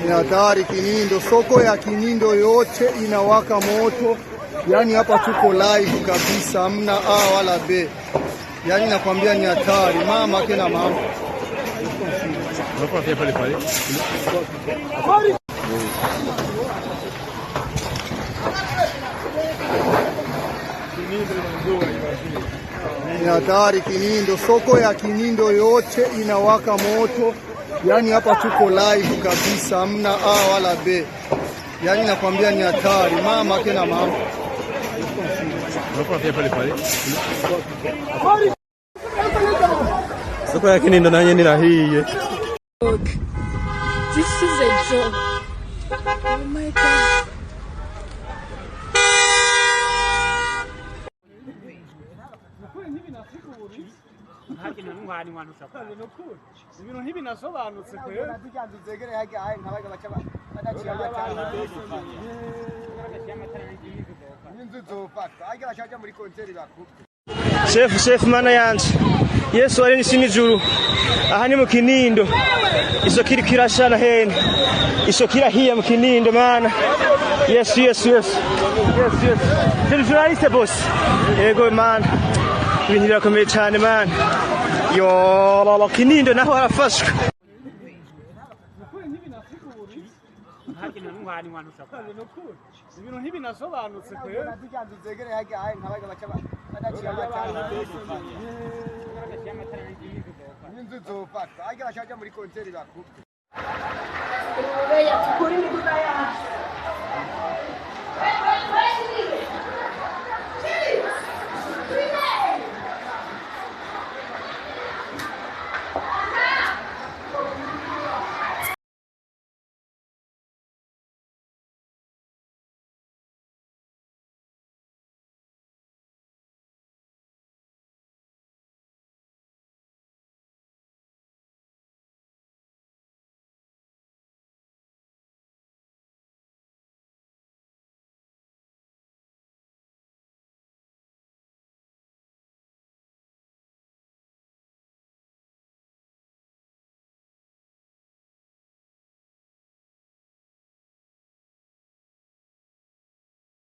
Ni hatari Kinindo, soko ya Kinindo yote inawaka moto. Yani hapa tuko live kabisa, hamna A wala B. Yani nakwambia ni hatari, mama kena mama. Ni hatari Kinindo, soko ya Kinindo yote inawaka moto. Yani hapa tuko live kabisa, hamna A wala B. Yani nakwambia ni hatari, mama kena mama. Soko ya Kinindo nanye ni ryahiye. This is a joke. Oh my God. ibintu ntibinasobanutse kwe Chef mana yanje Yesu ari nishimi juru aha ni mu Kinindo isoko iri kirashana hene isoko ryahiye mu Kinindo mana yes je journaliste boss ego mana ibintu birakomeye cyane mana yo Kinindo naho harafashwe ibintu ntibinasobanutse kwe Kuri